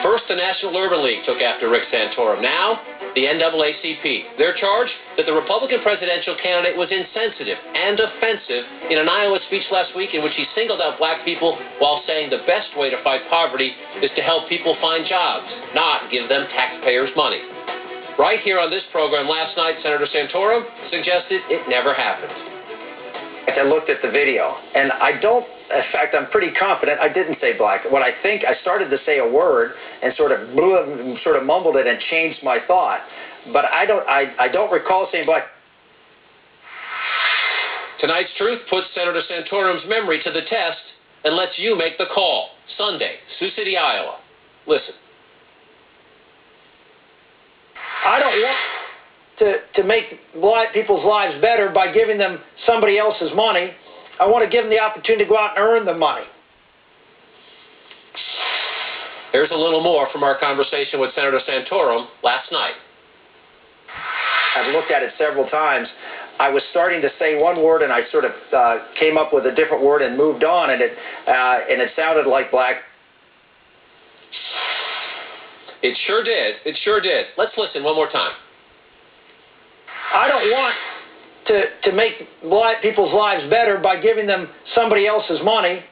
First, the National Urban League took after Rick Santorum. Now, the NAACP. Their charge? That the Republican presidential candidate was insensitive and offensive in an Iowa speech last week in which he singled out black people while saying the best way to fight poverty is to help people find jobs, not give them taxpayers' money. Right here on this program last night, Senator Santorum suggested it never happened. I looked at the video, and in fact, I'm pretty confident I didn't say black. What I think, I started to say a word and sort of mumbled it and changed my thought. But I don't recall saying black. Tonight's Truth puts Senator Santorum's memory to the test and lets you make the call. Sunday, Sioux City, Iowa. Listen. I don't want to make black people's lives better by giving them somebody else's money. I want to give them the opportunity to go out and earn the money. Here's a little more from our conversation with Senator Santorum last night. I've looked at it several times. I was starting to say one word, and I sort of came up with a different word and moved on, and it sounded like black. It sure did. It sure did. Let's listen one more time. I don't want to make black people's lives better by giving them somebody else's money.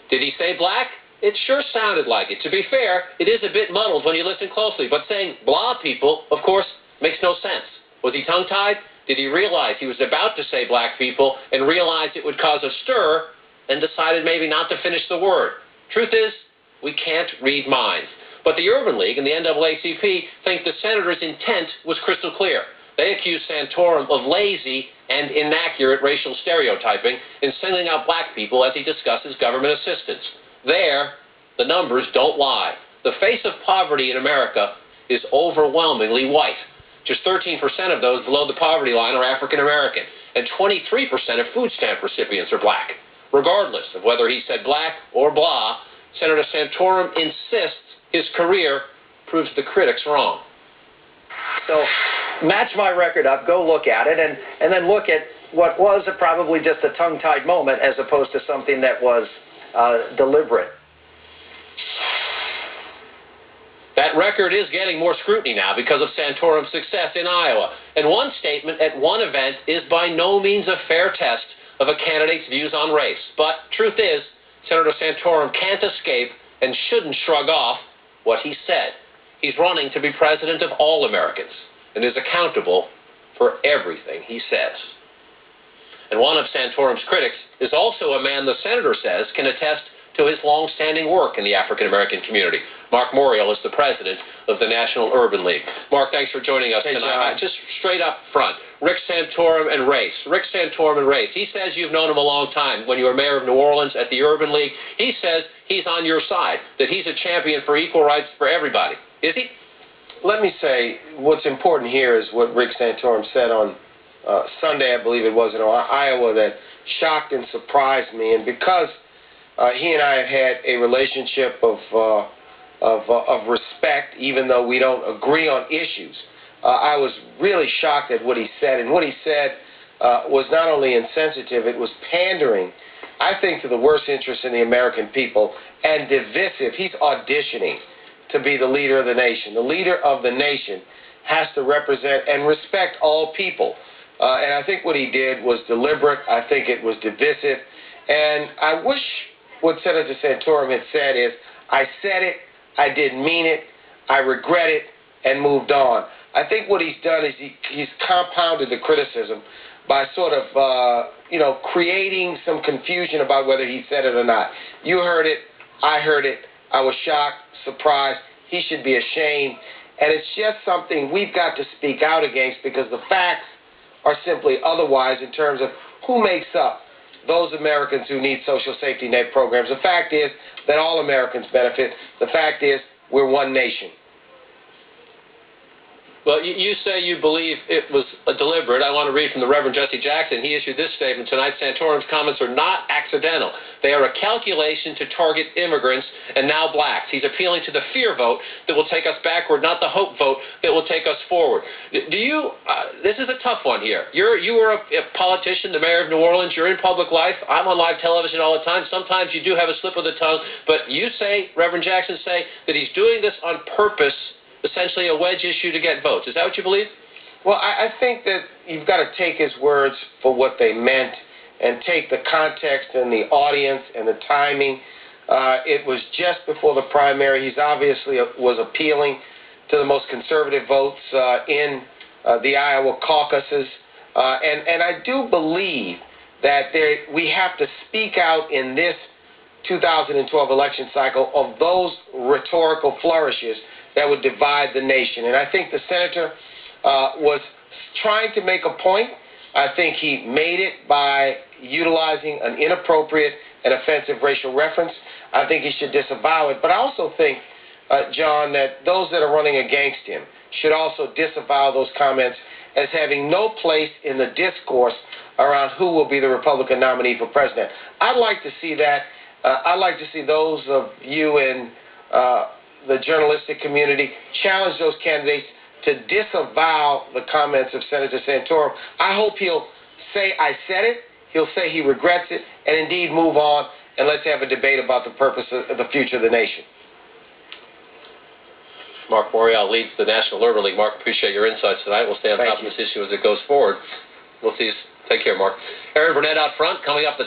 Did he say black? It sure sounded like it. To be fair, it is a bit muddled when you listen closely, but saying blah people, of course, makes no sense. Was he tongue-tied? Did he realize he was about to say black people and realized it would cause a stir and decided maybe not to finish the word? Truth is, we can't read minds. But the Urban League and the NAACP think the senator's intent was crystal clear. They accuse Santorum of lazy and inaccurate racial stereotyping in singling out black people as he discusses government assistance. There, the numbers don't lie. The face of poverty in America is overwhelmingly white. Just 13% of those below the poverty line are African American, and 23% of food stamp recipients are black. Regardless of whether he said black or blah, Senator Santorum insists his career proves the critics wrong. So match my record up, go look at it, and then look at what was probably just a tongue-tied moment as opposed to something that was deliberate. That record is getting more scrutiny now because of Santorum's success in Iowa. And one statement at one event is by no means a fair test of a candidate's views on race. But truth is, Senator Santorum can't escape and shouldn't shrug off what he said. He's running to be president of all Americans and is accountable for everything he says. And one of Santorum's critics is also a man the senator says can attest to his long-standing work in the African-American community. Mark Morial is the president of the National Urban League. Mark, thanks for joining us tonight. Just straight up front, Rick Santorum and race. Rick Santorum and race. He says you've known him a long time. When you were mayor of New Orleans at the Urban League, he says he's on your side, that he's a champion for equal rights for everybody. Is he? Let me say what's important here is what Rick Santorum said on Sunday, I believe it was, in Iowa, that shocked and surprised me. And because he and I have had a relationship of respect, even though we don't agree on issues, I was really shocked at what he said. And what he said was not only insensitive, it was pandering, I think, to the worst interest in the American people, and divisive. He's auditioning to be the leader of the nation. The leader of the nation has to represent and respect all people. And I think what he did was deliberate. I think it was divisive. And I wish what Senator Santorum had said is, I said it, I didn't mean it, I regret it, and moved on. I think what he's done is he's compounded the criticism by sort of, creating some confusion about whether he said it or not. You heard it, I heard it, I was shocked, surprised, he should be ashamed, and it's just something we've got to speak out against because the facts are simply otherwise in terms of who makes up those Americans who need social safety net programs. The fact is that all Americans benefit. The fact is we're one nation. Well, you say you believe it was deliberate. I want to read from the Reverend Jesse Jackson. He issued this statement tonight: Santorum's comments are not accidental. They are a calculation to target immigrants and now blacks. He's appealing to the fear vote that will take us backward, not the hope vote that will take us forward. Do you, this is a tough one here. You were a politician, the mayor of New Orleans. You're in public life. I'm on live television all the time. Sometimes you do have a slip of the tongue, but you say, Reverend Jackson say, that he's doing this on purpose, essentially a wedge issue to get votes. Is that what you believe? Well, I think that you've got to take his words for what they meant and take the context and the audience and the timing. It was just before the primary. He's obviously was appealing to the most conservative votes in the Iowa caucuses. And I do believe that we have to speak out in this 2012 election cycle of those rhetorical flourishes that would divide the nation. And I think the senator was trying to make a point. I think he made it by utilizing an inappropriate and offensive racial reference. I think he should disavow it. But I also think, John, that those that are running against him should also disavow those comments as having no place in the discourse around who will be the Republican nominee for president. I'd like to see that. I'd like to see those of you in the journalistic community challenge those candidates to disavow the comments of Senator Santorum. I hope he'll say, I said it, he'll say he regrets it, and indeed move on, and let's have a debate about the purpose of the future of the nation. Mark Morial leads the National Labor League. Mark, appreciate your insights tonight. We'll stay on top of this issue as it goes forward. We'll see you. Take care, Mark. Aaron Burnett out front, coming up.